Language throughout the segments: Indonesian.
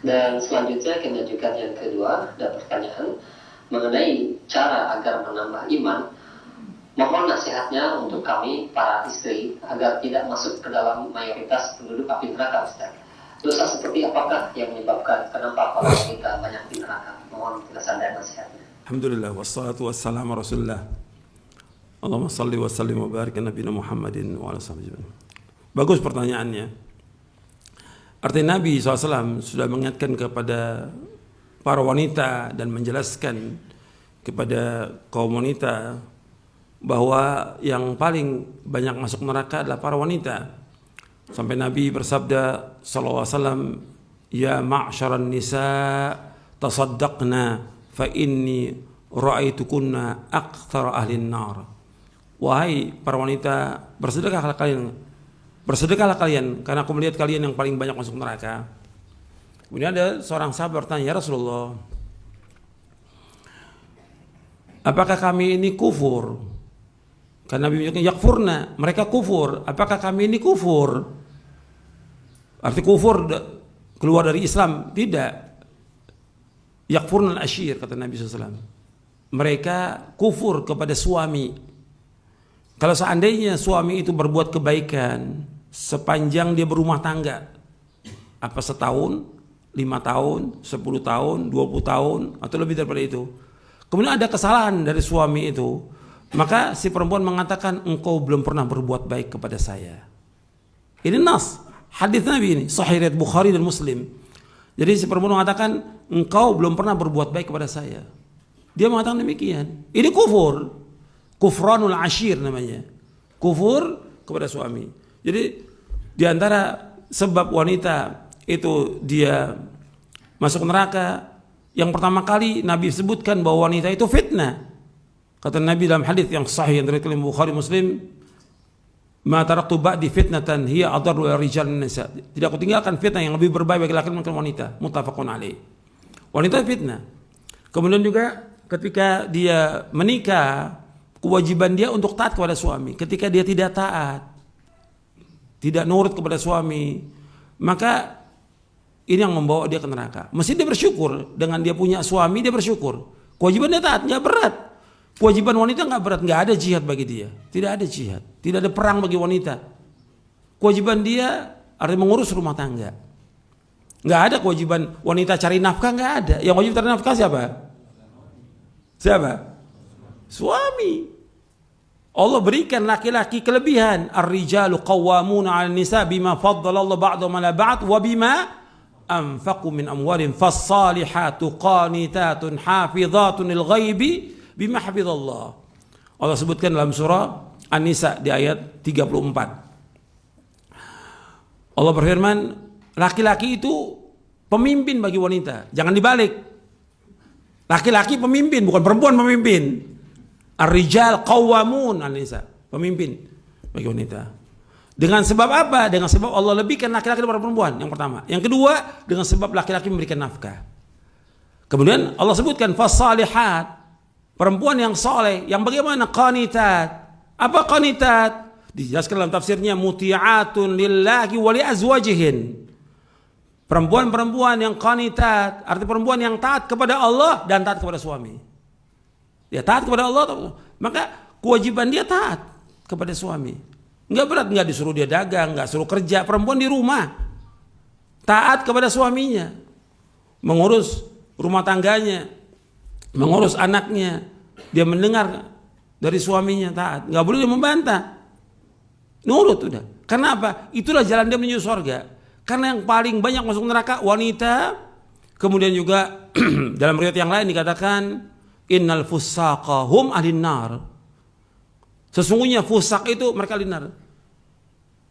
Dan selanjutnya kita lanjutkan yang kedua, ada pertanyaan mengenai cara agar menambah iman. Mohon nasihatnya untuk kami para istri agar tidak masuk ke dalam mayoritas penduduk api neraka, Ustaz. Dosa seperti apakah yang menyebabkan kenapa para wanita banyak di neraka? Mohon penjelasan dan nasihatnya. Alhamdulillah wassalatu wassalamu rasulullah. Allahumma salli wa sallim wa barik ala nabiyina Muhammadin wa ala sahbihi. Bagus pertanyaannya. Artinya Nabi SAW sudah mengingatkan kepada para wanita dan menjelaskan kepada kaum wanita bahwa yang paling banyak masuk neraka adalah para wanita. Sampai Nabi bersabda sallallahu alaihi wasallam, "Ya ma'syaran nisa, tasaddaqna fa inni ra'aitukunna aktsara ahlin nar." Wahai para wanita, bersedekahlah kalian karena aku melihat kalian yang paling banyak masuk neraka. Kemudian ada seorang sahabat bertanya, "Ya Rasulullah, apakah kami ini kufur?" Karena Nabi menyatakan yakfurna, mereka kufur. Apakah kami ini kufur? Arti kufur keluar dari Islam? Tidak. Yakfurna al-ashir, kata Nabi SAW. Mereka kufur kepada suami. Kalau seandainya suami itu berbuat kebaikan sepanjang dia berumah tangga, apa setahun, 5 tahun, 10 tahun, 20 tahun, atau lebih daripada itu, kemudian ada kesalahan dari suami itu, maka si perempuan mengatakan, engkau belum pernah berbuat baik kepada saya. Ini nas, hadis Nabi ini, sahih riwayat Bukhari dan Muslim. Jadi si perempuan mengatakan, engkau belum pernah berbuat baik kepada saya. Dia mengatakan demikian. Ini kufur, kufranul ashir namanya, kufur kepada suami. Jadi diantara sebab wanita itu dia masuk neraka, yang pertama kali Nabi sebutkan bahwa wanita itu fitnah. Kata Nabi dalam hadis yang sahih yang diriwayatkan Bukhari Muslim, "Ma taraktu ba'di fitnatan hiya adarru rijal nisa." Tidak aku tinggalkan fitnah yang lebih berbahaya bagi laki-laki dan wanita. Muttafaqun alaih. Wanita fitnah. Kemudian juga ketika dia menikah, kewajiban dia untuk taat kepada suami. Ketika dia tidak taat, tidak nurut kepada suami, maka ini yang membawa dia ke neraka. Mesti dia bersyukur dengan dia punya suami, dia bersyukur. Kewajiban dia taat, nggak berat. Kewajiban wanita nggak berat, nggak ada jihad bagi dia, tidak ada jihad, tidak ada perang bagi wanita. Kewajiban dia artinya mengurus rumah tangga. Nggak ada kewajiban wanita cari nafkah, nggak ada. Yang wajib cari nafkah siapa? Siapa? Suami. Allah berikan laki-laki kelebihan. Ar-rijalu qawwamuna 'alan nisa bima faddalallahu ba'dahum 'ala ba'd wa bima anfaqu min amwalihim fas-salihatu qanitatun hafizatun lil ghaibi bima hafizallah. Allah sebutkan dalam surah An-Nisa di ayat 34. Allah berfirman, laki-laki itu pemimpin bagi wanita. Jangan dibalik. Laki-laki pemimpin, bukan perempuan pemimpin. Ar-rijal qawwamun 'alan nisa, pemimpin bagi wanita. Dengan sebab apa? Dengan sebab Allah lebihkan laki-laki daripada perempuan, yang pertama. Yang kedua, dengan sebab laki-laki memberikan nafkah. Kemudian Allah sebutkan fas-salihat, perempuan yang soleh, yang bagaimana? Qanitat. Apa qanitat? Dijelaskan dalam tafsirnya, muti'atun lillahi wa li azwajihin. Perempuan-perempuan yang qanitat, arti perempuan yang taat kepada Allah dan taat kepada suami. Dia taat kepada Allah, maka kewajiban dia taat kepada suami. Enggak berat, enggak disuruh dia dagang, enggak suruh kerja. Perempuan di rumah taat kepada suaminya, mengurus rumah tangganya, mengurus anaknya, dia mendengar dari suaminya, taat, nggak boleh dia membantah, nurut udah. Karena apa? Itulah jalan dia menuju surga. Karena yang paling banyak masuk neraka wanita. Kemudian juga dalam riwayat yang lain dikatakan, innal fusaqa hum ahlin nar. Sesungguhnya fusak itu mereka ahlin nar.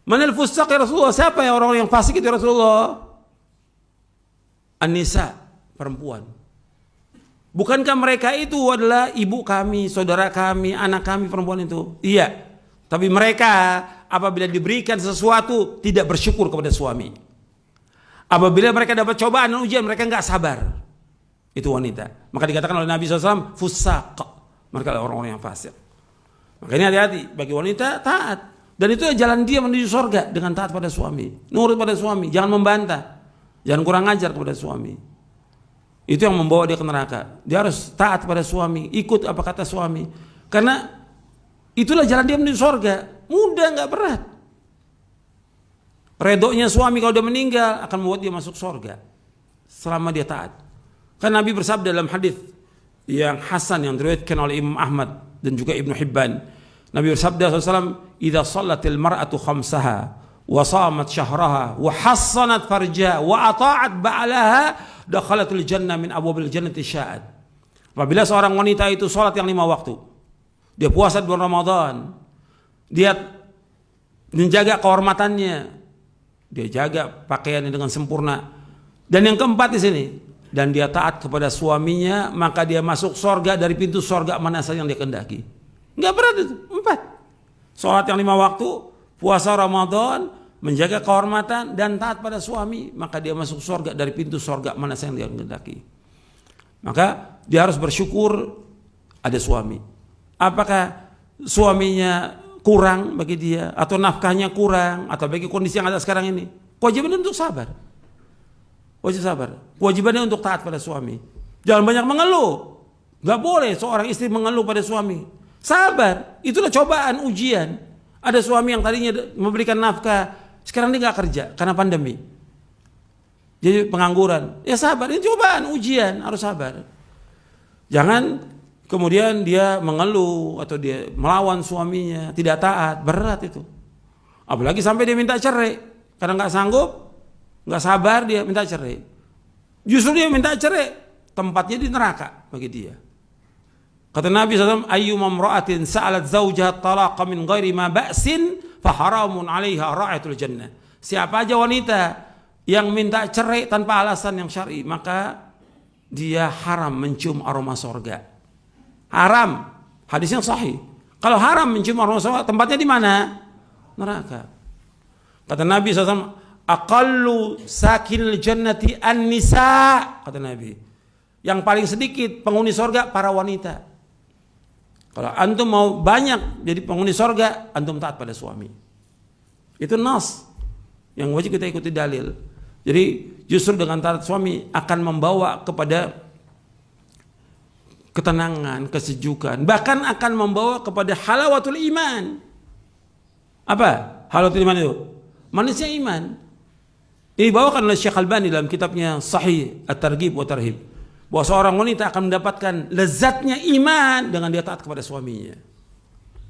Mana al-fusaq ya Rasulullah? Siapa ya orang yang fasik itu ya Rasulullah? An-nisa, perempuan. Bukankah mereka itu adalah ibu kami, saudara kami, anak kami perempuan itu? Iya. Tapi mereka apabila diberikan sesuatu tidak bersyukur kepada suami. Apabila mereka dapat cobaan dan ujian mereka enggak sabar. Itu wanita. Maka dikatakan oleh Nabi SAW, fusaq. Mereka adalah orang-orang yang fasik. Makanya hati-hati bagi wanita taat. Dan itu jalan dia menuju surga dengan taat pada suami, nurut pada suami, jangan membantah. Jangan kurang ajar kepada suami. Itu yang membawa dia ke neraka. Dia harus taat pada suami, ikut apa kata suami. Karena itulah jalan dia menuju surga. Mudah, nggak berat. Redonya suami kalau dia meninggal akan membuat dia masuk surga selama dia taat. Kan Nabi bersabda dalam hadis yang hasan yang diriwayatkan oleh Imam Ahmad dan juga Ibnu Hibban. Nabi bersabda SAW, "Idza shallatil mar'atu khamsaha wa shamat syahraha wa hassanat farjaha wa ata'at ba'laha dakhalatul jannah min abwabil jannati sya'at." Apabila seorang wanita itu salat yang 5 waktu, dia puasa di bulan Ramadan, dia menjaga kehormatannya, dia jaga pakaiannya dengan sempurna. Dan yang keempat di sini, dan dia taat kepada suaminya, maka dia masuk surga dari pintu surga mana saja yang dia kehendaki. Enggak berat itu, 4. Salat yang 5 waktu, puasa Ramadan, menjaga kehormatan dan taat pada suami, maka dia masuk surga dari pintu surga mana saja yang dia kehendaki. Maka dia harus bersyukur ada suami. Apakah suaminya kurang bagi dia, atau nafkahnya kurang, atau bagi kondisi yang ada sekarang ini, kewajibannya untuk sabar. Wajib sabar. Kewajibannya untuk taat pada suami. Jangan banyak mengeluh. Gak boleh seorang istri mengeluh pada suami. Sabar. Itulah cobaan, ujian. Ada suami yang tadinya memberikan nafkah, sekarang dia gak kerja karena pandemi. Jadi pengangguran. Ya sabar. Ini cobaan, ujian. Harus sabar. Jangan kemudian dia mengeluh atau dia melawan suaminya, tidak taat. Berat itu. Apalagi sampai dia minta cerai karena gak sanggup. Nggak sabar dia minta cerai. Justru dia minta cerai, tempatnya di neraka bagi dia. Kata Nabi SAW, ayyuma imra'atin sa'alat zawjaha talaqa min ghairi ma ba'sin faharamun 'alaiha ra'atul jannah. Siapa aja wanita yang minta cerai tanpa alasan yang syar'i, maka dia haram mencium aroma surga. Haram. Hadisnya sahih. Kalau haram mencium aroma surga, tempatnya di mana? Neraka. Kata Nabi SAW, aqallu sakinil jannati an-nisa, kata Nabi. Yang paling sedikit penghuni surga para wanita. Kalau antum mau banyak jadi penghuni surga, antum taat pada suami. Itu nas yang wajib kita ikuti dalil. Jadi justru dengan taat suami akan membawa kepada ketenangan, kesejukan, bahkan akan membawa kepada halawatul iman. Apa? Halawatul iman itu manisnya iman. Ini dibawakan oleh Syekh Albani dalam kitabnya Sahih At-Targhib wa Tarhib, bahwa seorang wanita akan mendapatkan lezatnya iman dengan dia taat kepada suaminya.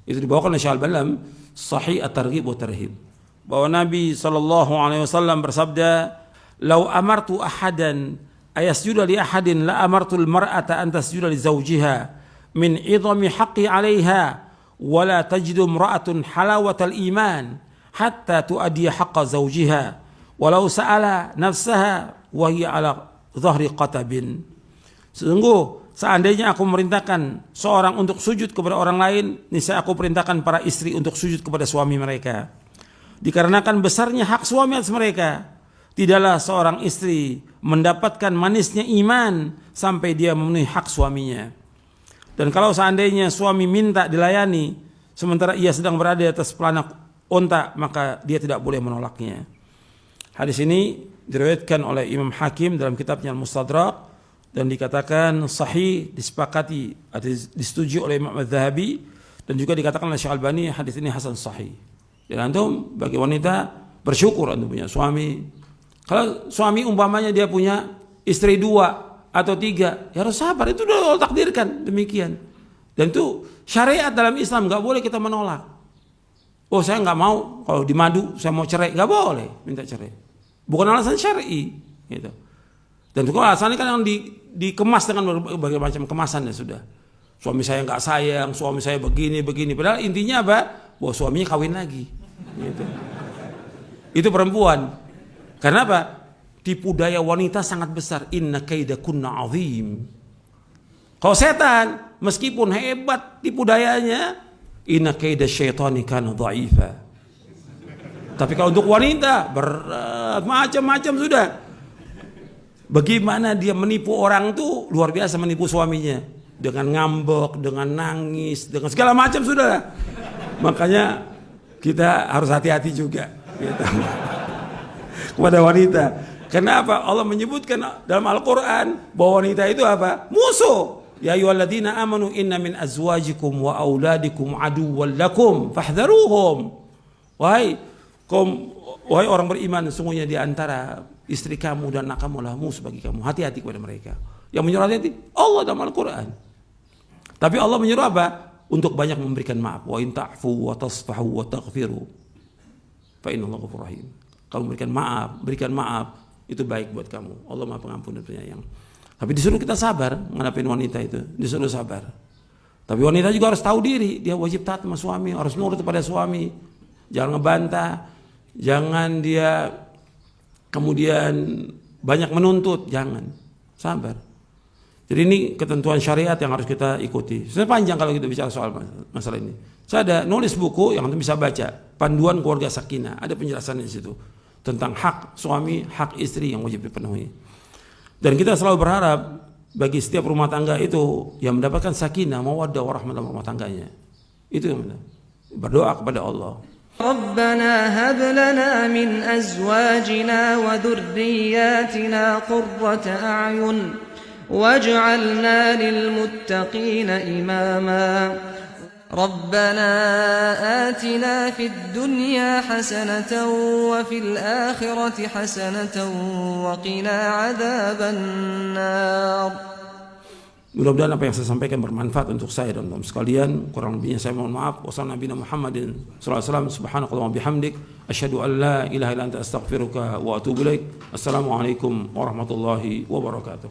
Itu dibawakan oleh Syekh Albani dalam Sahih At-Targhib wa Tarhib, bahwa Nabi SAW bersabda, "Lau amartu ahadan ayasjuda li ahadin la amartul mar'ata an tasjuda li zawjiha min idhami haqqi 'alaiha wa la tajidu imra'atun halawatal iman hatta tu'addiya haqqa zawjiha walau sa'ala nafsaha wa hiya ala dhahri qatabin." Sungguh seandainya aku memerintahkan seorang untuk sujud kepada orang lain, niscaya aku perintahkan para istri untuk sujud kepada suami mereka. Dikarenakan besarnya hak suami atas mereka, tidaklah seorang istri mendapatkan manisnya iman sampai dia memenuhi hak suaminya. Dan kalau seandainya suami minta dilayani sementara ia sedang berada di atas pelana onta, maka dia tidak boleh menolaknya. Hadis ini diriwayatkan oleh Imam Hakim dalam kitabnya Al-Mustadrak dan dikatakan sahih, disepakati atau disetujui oleh Imam Az-Zahabi, dan juga dikatakan oleh Syekh Albani hadis ini hasan sahih. Dan antum bagi wanita bersyukur antum punya suami. Kalau suami umpamanya dia punya istri 2 atau 3, ya harus sabar, itu udah Allah takdirkan demikian. Dan itu syariat dalam Islam, nggak boleh kita menolak. Oh saya nggak mau, kalau di madu saya mau cerai, nggak boleh minta cerai. Bukan alasan syar'i, gitu. Dan itu alasannya kan yang dikemas dengan berbagai macam kemasan ya sudah. Suami saya nggak sayang, suami saya begini. Padahal intinya apa? Bahwa suaminya kawin lagi. Gitu. Itu perempuan. Karena apa? Tipu daya wanita sangat besar. Inna kaidakunna azim. Kalau setan, meskipun hebat tipu dayanya, inna kaida syaitani kana dha'ifa. Tapi kalau untuk wanita berat, macam-macam sudah. Bagaimana dia menipu orang tuh luar biasa, menipu suaminya dengan ngambek, dengan nangis, dengan segala macam sudah. Makanya kita harus hati-hati juga gitu. Kepada wanita. Kenapa? Allah menyebutkan dalam Al-Quran bahwa wanita itu apa? Musuh. Ya ayyuhalladzina amanu inna min azwajikum wa auladikum aduwwan lakum fahdharuhum. Wahai orang beriman, sesungguhnya di antara istri kamu dan anak kamu lah musuh bagi kamu. Hati-hati kepada mereka. Yang menyuruh hati-hati Allah dalam Al-Quran. Tapi Allah menyuruh apa? Untuk banyak memberikan maaf. Wa in ta'fu wa tasfahu wa taghfiru fa innallaha ghafurur rahim. Kamu berikan maaf, itu baik buat kamu. Allah Maha Pengampun dan Penyayang. Tapi disuruh kita sabar menghadapi wanita itu, disuruh sabar. Tapi wanita juga harus tahu diri, dia wajib taat sama suami, harus nurut kepada suami. Jangan ngebantah, jangan dia kemudian banyak menuntut, jangan. Sabar. Jadi ini ketentuan syariat yang harus kita ikuti. Sebenarnya panjang kalau kita bicara soal masalah ini. Saya ada nulis buku yang antum bisa baca, Panduan Keluarga Sakinah. Ada penjelasan di situ tentang hak suami, hak istri yang wajib dipenuhi. Dan kita selalu berharap bagi setiap rumah tangga itu yang mendapatkan sakinah, mawaddah, warahmah dalam rumah tangganya. Itu yang berdoa kepada Allah. ربنا هب لنا من أزواجنا وذرياتنا قرة أعين واجعلنا للمتقين إماما ربنا آتنا في الدنيا حسنة وفي الآخرة حسنة وقنا عذاب النار. Mudah-mudahan apa yang saya sampaikan bermanfaat untuk saya dan kaum sekalian. Kurang lebihnya saya mohon maaf. Wassalamualaikum warahmatullahi wabarakatuh. Subhanakallahumma bihamdik asyhadu an la ilaha illa anta astaghfiruka wa atubu ilaik. Assalamualaikum warahmatullahi wabarakatuh.